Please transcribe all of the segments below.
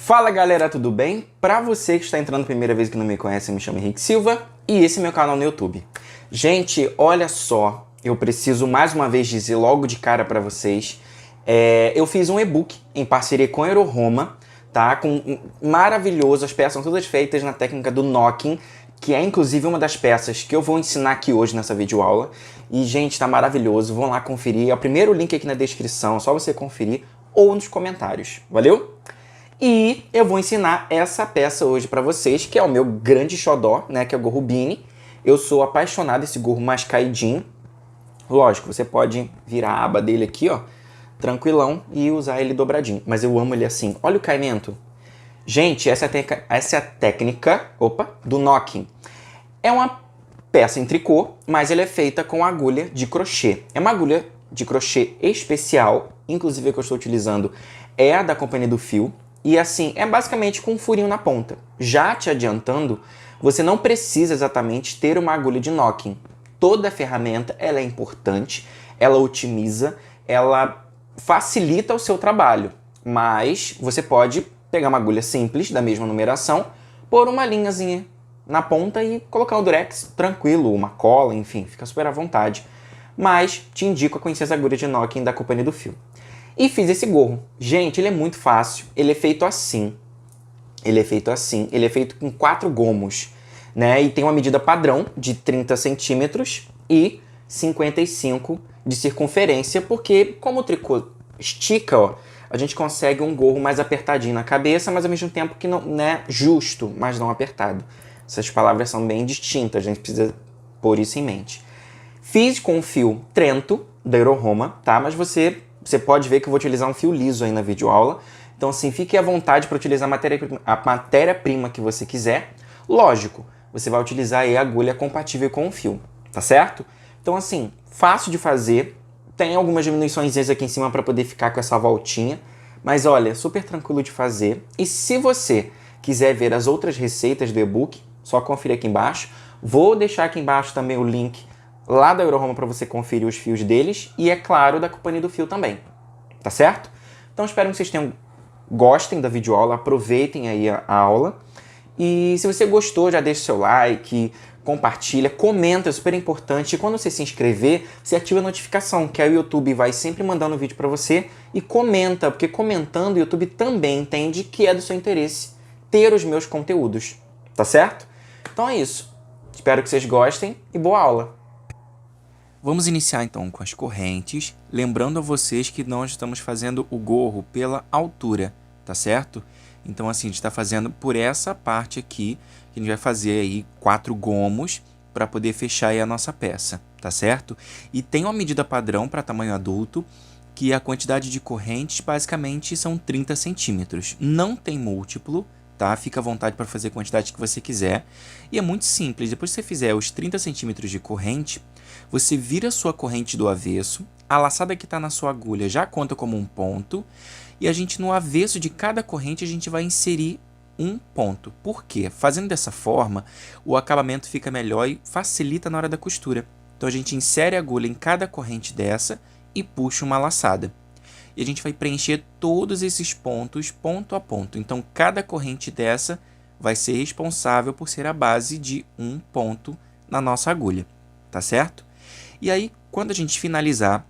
Fala galera, tudo bem? Pra você que está entrando a primeira vez que não me conhece, eu me chamo Henrique Silva e esse é meu canal no YouTube. Gente, olha só, eu preciso mais uma vez dizer logo de cara pra vocês, eu fiz um e-book em parceria com a Euroroma, tá? Maravilhoso, as peças são todas feitas na técnica do knocking, que é inclusive uma das peças que eu vou ensinar aqui hoje nessa videoaula. E gente, tá maravilhoso, vão lá conferir, é o primeiro link aqui na descrição, é só você conferir ou nos comentários, valeu? E eu vou ensinar essa peça hoje pra vocês, que é o meu grande xodó, né, que é o gorro Beanie. Eu sou apaixonado desse gorro mais caidinho. Lógico, você pode virar a aba dele aqui, ó, tranquilão, e usar ele dobradinho. Mas eu amo ele assim. Olha o caimento. Gente, essa é a técnica, do knocking. É uma peça em tricô, mas ela é feita com agulha de crochê. É uma agulha de crochê especial, inclusive a que eu estou utilizando é a da Companhia do Fio. E assim, é basicamente com um furinho na ponta. Já te adiantando, você não precisa exatamente ter uma agulha de knocking. Toda ferramenta ela é importante, ela otimiza, ela facilita o seu trabalho. Mas você pode pegar uma agulha simples, da mesma numeração, pôr uma linhazinha na ponta e colocar o durex tranquilo, uma cola, enfim, fica super à vontade. Mas te indico a conhecer essa agulha de knocking da Companhia do Fio. E fiz esse gorro. Gente, ele é muito fácil. Ele é feito assim. Ele é feito com 4 gomos, né? E tem uma medida padrão de 30 centímetros e 55 de circunferência, porque como o tricô estica, ó, a gente consegue um gorro mais apertadinho na cabeça, mas ao mesmo tempo que não é justo, mas não apertado. Essas palavras são bem distintas, a gente precisa pôr isso em mente. Fiz com o fio Trento, da Euroroma, tá? Mas você pode ver que eu vou utilizar um fio liso aí na videoaula. Então, assim, fique à vontade para utilizar a matéria-prima que você quiser. Lógico, você vai utilizar aí a agulha compatível com o fio, tá certo? Então, assim, fácil de fazer. Tem algumas diminuições aqui em cima para poder ficar com essa voltinha. Mas, olha, super tranquilo de fazer. E se você quiser ver as outras receitas do e-book, só conferir aqui embaixo. Vou deixar aqui embaixo também o link lá da Euroroma para você conferir os fios deles e, é claro, da Companhia do Fio também, tá certo? Então espero que vocês gostem da videoaula, aproveitem aí a aula e se você gostou já deixa o seu like, compartilha, comenta, é super importante e quando você se inscrever, você ativa a notificação, que aí o YouTube vai sempre mandando vídeo para você e comenta, porque comentando o YouTube também entende que é do seu interesse ter os meus conteúdos, tá certo? Então é isso, espero que vocês gostem e boa aula! Vamos iniciar então com as correntes, lembrando a vocês que nós estamos fazendo o gorro pela altura, tá certo? Então assim, a gente está fazendo por essa parte aqui, que a gente vai fazer aí 4 gomos para poder fechar aí a nossa peça, tá certo? E tem uma medida padrão para tamanho adulto, que a quantidade de correntes basicamente são 30 centímetros. Não tem múltiplo, tá? Fica à vontade para fazer a quantidade que você quiser. E é muito simples, depois que você fizer os 30 centímetros de corrente, você vira a sua corrente do avesso, a laçada que está na sua agulha já conta como um ponto, e a gente no avesso de cada corrente a gente vai inserir um ponto. Por quê? Fazendo dessa forma, o acabamento fica melhor e facilita na hora da costura. Então a gente insere a agulha em cada corrente dessa e puxa uma laçada. E a gente vai preencher todos esses pontos, ponto a ponto. Então cada corrente dessa vai ser responsável por ser a base de um ponto na nossa agulha, tá certo? E aí, quando a gente finalizar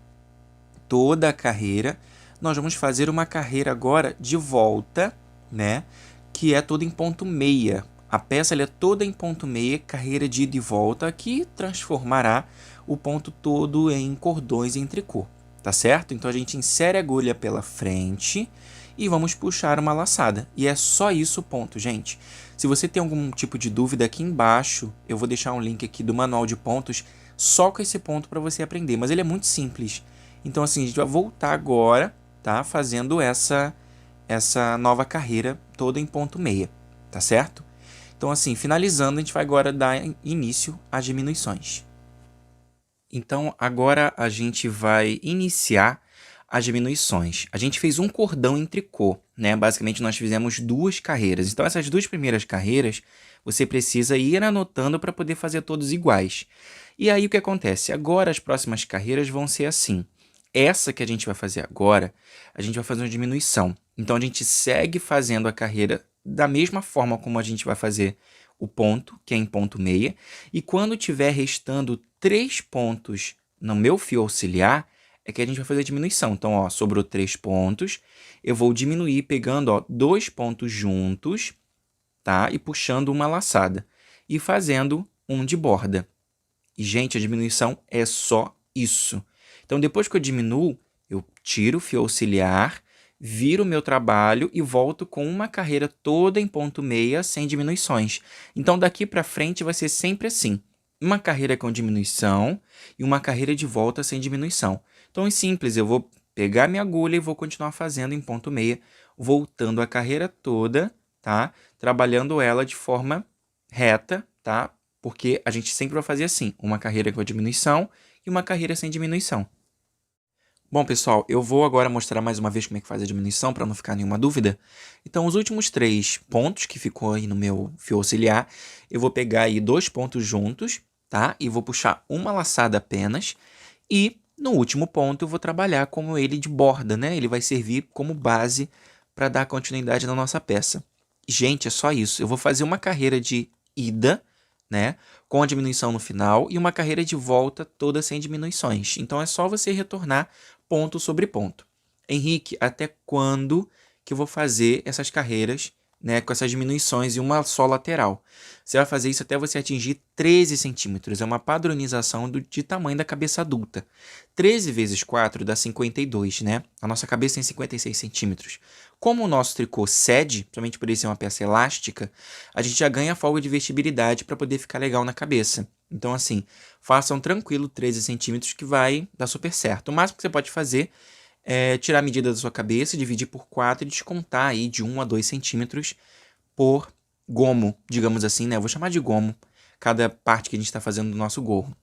toda a carreira, nós vamos fazer uma carreira agora de volta, né? Que é toda em ponto meia. A peça ela é toda em ponto meia, carreira de ida e volta, que transformará o ponto todo em cordões em tricô, tá certo? Então a gente insere a agulha pela frente e vamos puxar uma laçada. E é só isso o ponto, gente. Se você tem algum tipo de dúvida aqui embaixo, eu vou deixar um link aqui do manual de pontos só com esse ponto para você aprender, mas ele é muito simples. Então assim, a gente vai voltar agora, tá? Fazendo essa nova carreira toda em ponto meia, tá certo? Então assim, finalizando, a gente vai agora dar início às diminuições. Então agora a gente vai iniciar as diminuições. A gente fez um cordão em tricô, né? Basicamente nós fizemos 2 carreiras. Então essas 2 primeiras carreiras, você precisa ir anotando para poder fazer todos iguais. E aí o que acontece? Agora as próximas carreiras vão ser assim. Essa que a gente vai fazer agora, a gente vai fazer uma diminuição. Então, a gente segue fazendo a carreira da mesma forma como a gente vai fazer o ponto, que é em ponto meia. E quando tiver restando 3 pontos no meu fio auxiliar, é que a gente vai fazer a diminuição. Então, ó, sobrou 3 pontos. Eu vou diminuir pegando, ó, 2 pontos juntos, tá? E puxando uma laçada. E fazendo um de borda. E, gente, a diminuição é só isso. Então, depois que eu diminuo, eu tiro o fio auxiliar, viro o meu trabalho e volto com uma carreira toda em ponto meia, sem diminuições. Então, daqui para frente vai ser sempre assim. Uma carreira com diminuição e uma carreira de volta sem diminuição. Então, é simples, eu vou pegar minha agulha e vou continuar fazendo em ponto meia, voltando a carreira toda, tá? Trabalhando ela de forma reta, tá? Porque a gente sempre vai fazer assim, uma carreira com diminuição e uma carreira sem diminuição. Bom, pessoal, eu vou agora mostrar mais uma vez como é que faz a diminuição, para não ficar nenhuma dúvida. Então, os últimos 3 pontos que ficou aí no meu fio auxiliar, eu vou pegar aí 2 pontos juntos, tá? E vou puxar uma laçada apenas. E, no último ponto, eu vou trabalhar como ele de borda, né? Ele vai servir como base para dar continuidade na nossa peça. Gente, é só isso. Eu vou fazer uma carreira de ida, né, com a diminuição no final, e uma carreira de volta toda sem diminuições. Então, é só você retornar ponto sobre ponto. Henrique, até quando que eu vou fazer essas carreiras, né, com essas diminuições e uma só lateral? Você vai fazer isso até você atingir 13 centímetros. É uma padronização de tamanho da cabeça adulta. 13 vezes 4 dá 52, né? A nossa cabeça tem 56 centímetros. Como o nosso tricô cede, principalmente por ele ser uma peça elástica, a gente já ganha folga de vestibilidade para poder ficar legal na cabeça. Então, assim, façam tranquilo 13 centímetros que vai dar super certo. O máximo que você pode fazer é tirar a medida da sua cabeça, dividir por 4 e descontar aí de 1 a 2 centímetros por gomo, digamos assim, né? Eu vou chamar de gomo cada parte que a gente está fazendo do nosso gorro.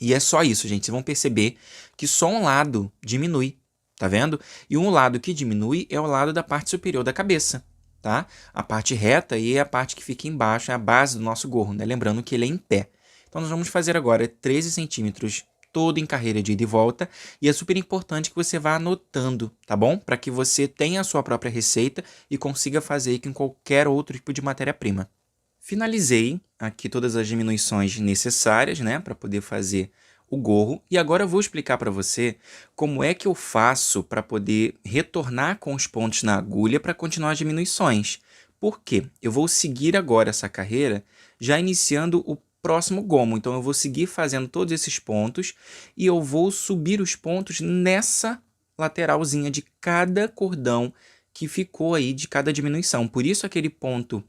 E é só isso, gente. Vocês vão perceber que só um lado diminui, tá vendo? E um lado que diminui é o lado da parte superior da cabeça, tá? A parte reta aí é a parte que fica embaixo, é a base do nosso gorro, né? Lembrando que ele é em pé. Então, nós vamos fazer agora 13 centímetros todo em carreira de ida e volta. E é super importante que você vá anotando, tá bom? Para que você tenha a sua própria receita e consiga fazer com qualquer outro tipo de matéria-prima. Finalizei aqui todas as diminuições necessárias, né, para poder fazer o gorro. E agora eu vou explicar para você como é que eu faço para poder retornar com os pontos na agulha para continuar as diminuições. Por quê? Eu vou seguir agora essa carreira já iniciando o próximo gomo. Então, eu vou seguir fazendo todos esses pontos e eu vou subir os pontos nessa lateralzinha de cada cordão que ficou aí de cada diminuição. Por isso, aquele ponto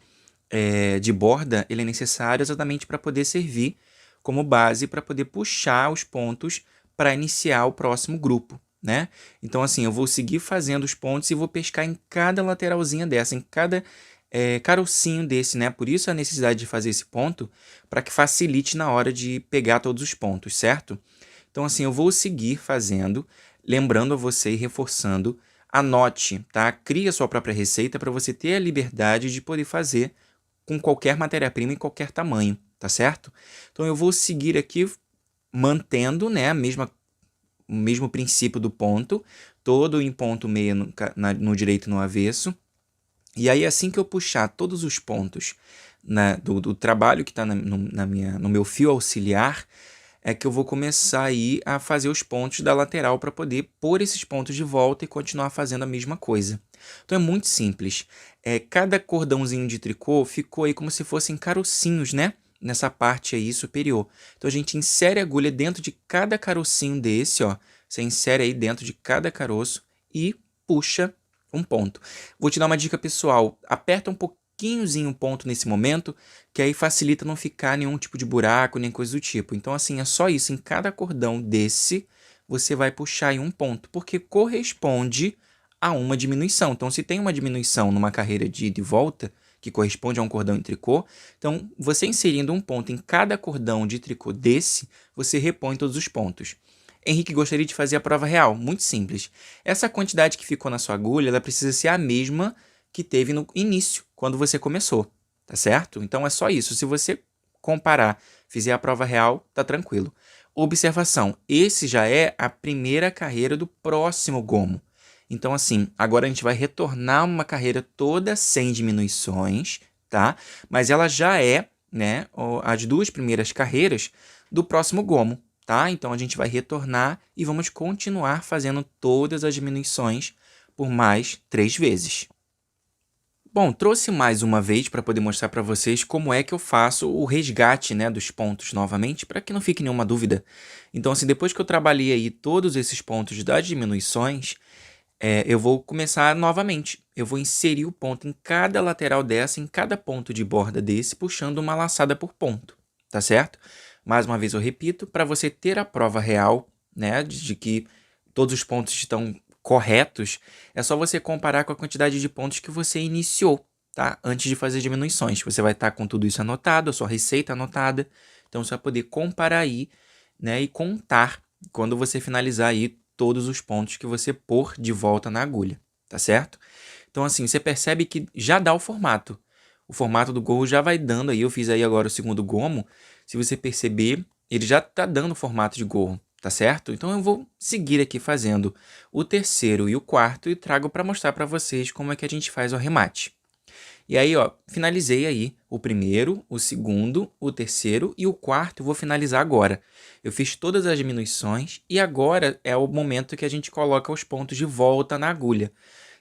de borda, ele é necessário exatamente para poder servir como base para poder puxar os pontos para iniciar o próximo grupo, né? Então, assim, eu vou seguir fazendo os pontos e vou pescar em cada lateralzinha dessa, em cada carocinho desse, né? Por isso a necessidade de fazer esse ponto, para que facilite na hora de pegar todos os pontos, certo? Então, assim, eu vou seguir fazendo, lembrando a você e reforçando, anote, tá? Crie a sua própria receita para você ter a liberdade de poder fazer com qualquer matéria-prima em qualquer tamanho, tá certo? Então, eu vou seguir aqui mantendo, né, o mesmo princípio do ponto, todo em ponto meio no direito e no avesso. E aí, assim que eu puxar todos os pontos do trabalho que está no meu fio auxiliar, é que eu vou começar aí a fazer os pontos da lateral para poder pôr esses pontos de volta e continuar fazendo a mesma coisa. Então é muito simples. Cada cordãozinho de tricô ficou aí como se fossem carocinhos, né? Nessa parte aí superior. Então a gente insere a agulha dentro de cada carocinho desse, ó. Você insere aí dentro de cada caroço e puxa um ponto. Vou te dar uma dica pessoal. Aperta um pouquinhozinho o ponto nesse momento, que aí facilita não ficar nenhum tipo de buraco, nem coisa do tipo. Então, assim, é só isso. Em cada cordão desse, você vai puxar em um ponto, porque corresponde a uma diminuição. Então, se tem uma diminuição numa carreira de ida e volta, que corresponde a um cordão em tricô, então, você inserindo um ponto em cada cordão de tricô desse, você repõe todos os pontos. Henrique, gostaria de fazer a prova real. Muito simples. Essa quantidade que ficou na sua agulha, ela precisa ser a mesma que teve no início, quando você começou, tá certo? Então, é só isso. Se você comparar, fizer a prova real, tá tranquilo. Observação, esse já é a primeira carreira do próximo gomo. Então, assim, agora a gente vai retornar uma carreira toda sem diminuições, tá? Mas ela já é, né, as duas primeiras carreiras do próximo gomo, tá? Então, a gente vai retornar e vamos continuar fazendo todas as diminuições por mais 3 vezes. Bom, trouxe mais uma vez para poder mostrar para vocês como é que eu faço o resgate, né, dos pontos novamente, para que não fique nenhuma dúvida. Então, assim, depois que eu trabalhei aí todos esses pontos das diminuições, eu vou começar novamente. Eu vou inserir o ponto em cada lateral dessa, em cada ponto de borda desse, puxando uma laçada por ponto, tá certo? Mais uma vez eu repito, para você ter a prova real, né, de que todos os pontos estão corretos, é só você comparar com a quantidade de pontos que você iniciou, tá? Antes de fazer diminuições. Você vai estar com tudo isso anotado, a sua receita anotada, então você vai poder comparar aí, né, e contar quando você finalizar aí todos os pontos que você pôr de volta na agulha, tá certo? Então, assim, você percebe que já dá o formato. O formato do gorro já vai dando aí, eu fiz aí agora o segundo gomo, se você perceber, ele já tá dando o formato de gorro, tá certo? Então, eu vou seguir aqui fazendo o terceiro e o quarto e trago para mostrar para vocês como é que a gente faz o arremate. E aí, ó, finalizei aí o primeiro, o segundo, o terceiro e o quarto eu vou finalizar agora. Eu fiz todas as diminuições e agora é o momento que a gente coloca os pontos de volta na agulha.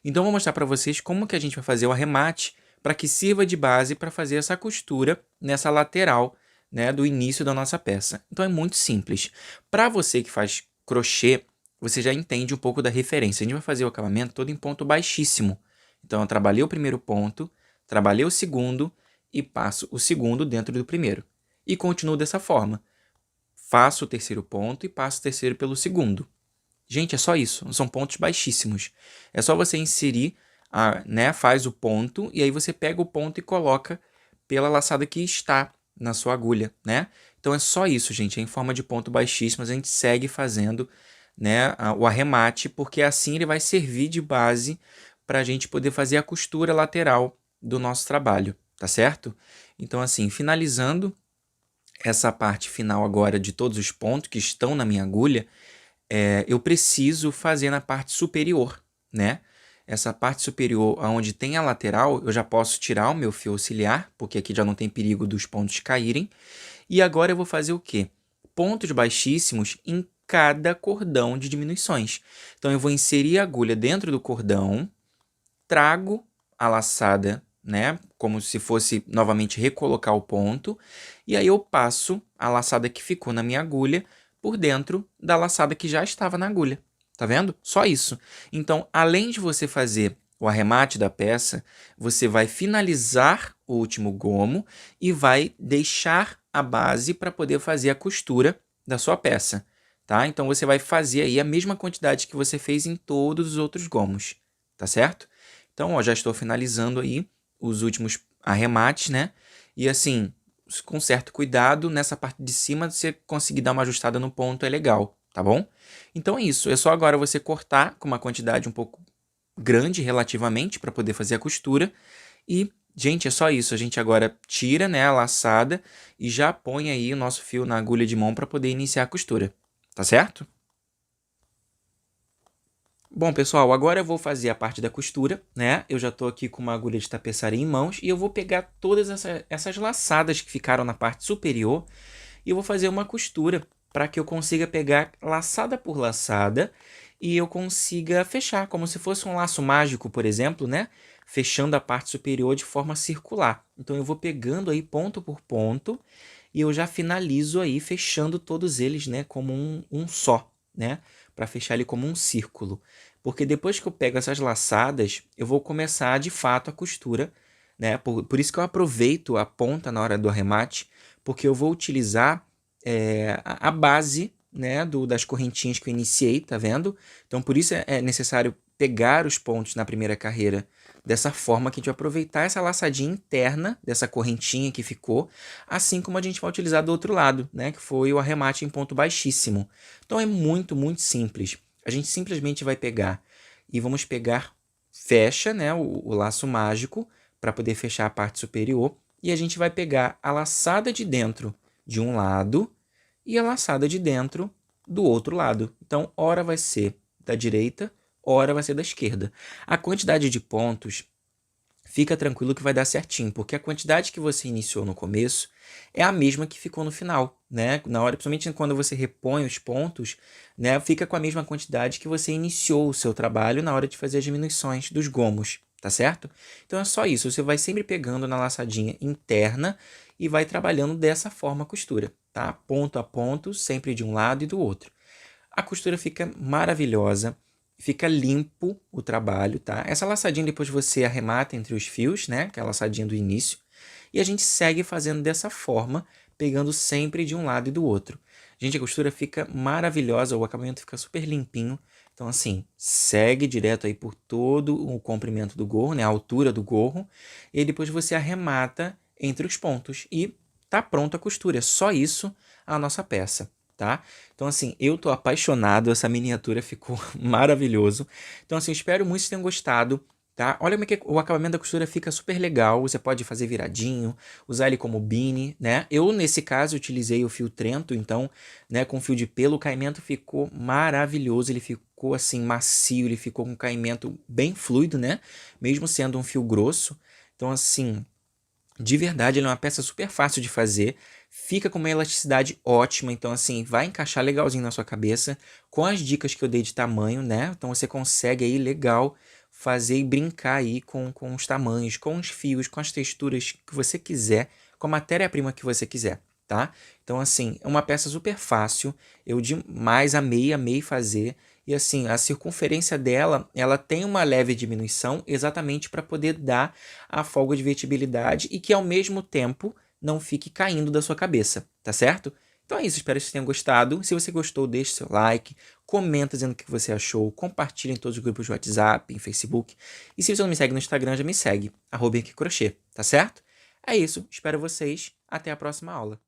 Então, eu vou mostrar para vocês como que a gente vai fazer o arremate para que sirva de base para fazer essa costura nessa lateral, né, do início da nossa peça. Então, é muito simples. Para você que faz crochê, você já entende um pouco da referência. A gente vai fazer o acabamento todo em ponto baixíssimo. Então, eu trabalhei o primeiro ponto, trabalhei o segundo e passo o segundo dentro do primeiro. E continuo dessa forma. Faço o terceiro ponto e passo o terceiro pelo segundo. Gente, é só isso. São pontos baixíssimos. É só você inserir, né, faz o ponto e aí você pega o ponto e coloca pela laçada que está na sua agulha, né? Então é só isso, gente. É em forma de ponto baixíssimo. A gente segue fazendo, né, o arremate, porque assim ele vai servir de base para a gente poder fazer a costura lateral do nosso trabalho, tá certo? Então, assim, finalizando essa parte final agora de todos os pontos que estão na minha agulha, eu preciso fazer na parte superior, né? Essa parte superior, onde tem a lateral, eu já posso tirar o meu fio auxiliar, porque aqui já não tem perigo dos pontos caírem. E agora eu vou fazer o quê? Pontos baixíssimos em cada cordão de diminuições. Então, eu vou inserir a agulha dentro do cordão, trago a laçada, né, como se fosse novamente recolocar o ponto, e aí eu passo a laçada que ficou na minha agulha por dentro da laçada que já estava na agulha. Tá vendo? Só isso. Então, além de você fazer o arremate da peça, você vai finalizar o último gomo e vai deixar a base para poder fazer a costura da sua peça, tá? Então, você vai fazer aí a mesma quantidade que você fez em todos os outros gomos, tá certo? Então, ó, já estou finalizando aí os últimos arremates, né? E assim, com certo cuidado, nessa parte de cima, você conseguir dar uma ajustada no ponto é legal, tá bom? Então é isso, é só agora você cortar com uma quantidade um pouco grande relativamente para poder fazer a costura. E, gente, é só isso. A gente agora tira, né, a laçada e já põe aí o nosso fio na agulha de mão para poder iniciar a costura, tá certo? Bom, pessoal, agora eu vou fazer a parte da costura, né? Eu já tô aqui com uma agulha de tapeçaria em mãos e eu vou pegar todas essas laçadas que ficaram na parte superior e eu vou fazer uma costura para que eu consiga pegar laçada por laçada e eu consiga fechar, como se fosse um laço mágico, por exemplo, né? Fechando a parte superior de forma circular. Então, eu vou pegando aí ponto por ponto e eu já finalizo aí fechando todos eles, né? Como um só, né? Para fechar ele como um círculo. Porque depois que eu pego essas laçadas, eu vou começar de fato a costura, né? Por isso que eu aproveito a ponta na hora do arremate, porque eu vou utilizar a base, né, das correntinhas que eu iniciei, tá vendo? Então, por isso é necessário pegar os pontos na primeira carreira dessa forma que a gente vai aproveitar essa laçadinha interna dessa correntinha que ficou, assim como a gente vai utilizar do outro lado, né, que foi o arremate em ponto baixíssimo. Então, é muito, muito simples. A gente simplesmente vai pegar e vamos pegar, fecha, né, o laço mágico para poder fechar a parte superior e a gente vai pegar a laçada de dentro de um lado e a laçada de dentro do outro lado. Então, ora vai ser da direita, ora vai ser da esquerda. A quantidade de pontos, fica tranquilo que vai dar certinho, porque a quantidade que você iniciou no começo é a mesma que ficou no final, né? Na hora, principalmente quando você repõe os pontos, né? Fica com a mesma quantidade que você iniciou o seu trabalho na hora de fazer as diminuições dos gomos, tá certo? Então é só isso, você vai sempre pegando na laçadinha interna e vai trabalhando dessa forma a costura, tá? Ponto a ponto, sempre de um lado e do outro. A costura fica maravilhosa, fica limpo o trabalho, tá? Essa laçadinha depois você arremata entre os fios, né? Que é a laçadinha do início. E a gente segue fazendo dessa forma, pegando sempre de um lado e do outro. Gente, a costura fica maravilhosa, o acabamento fica super limpinho. Então, assim, segue direto aí por todo o comprimento do gorro, né? A altura do gorro. E aí depois você arremata entre os pontos e tá pronta a costura. É só isso a nossa peça, tá? Então, assim, eu tô apaixonado, essa miniatura ficou maravilhoso. Então, assim, espero muito que tenham gostado, tá? Olha como é que o acabamento da costura fica super legal, você pode fazer viradinho, usar ele como beanie, né? Eu, nesse caso, utilizei o fio Trento, então, né, com fio de pelo, o caimento ficou maravilhoso, ele ficou, assim, macio, ele ficou com um caimento bem fluido, né? Mesmo sendo um fio grosso. Então, assim, de verdade, ele é uma peça super fácil de fazer, fica com uma elasticidade ótima, então assim, vai encaixar legalzinho na sua cabeça, com as dicas que eu dei de tamanho, né? Então você consegue aí legal fazer e brincar aí com os tamanhos, com os fios, com as texturas que você quiser, com a matéria-prima que você quiser, tá? Então assim, é uma peça super fácil, eu demais amei fazer, e assim, a circunferência dela, ela tem uma leve diminuição exatamente para poder dar a folga de vertibilidade e que ao mesmo tempo não fique caindo da sua cabeça, tá certo? Então é isso, espero que vocês tenham gostado. Se você gostou, deixe seu like, comenta dizendo o que você achou, compartilha em todos os grupos de WhatsApp, em Facebook. E se você não me segue no Instagram, já me segue, @crochê, tá certo? É isso, espero vocês, até a próxima aula.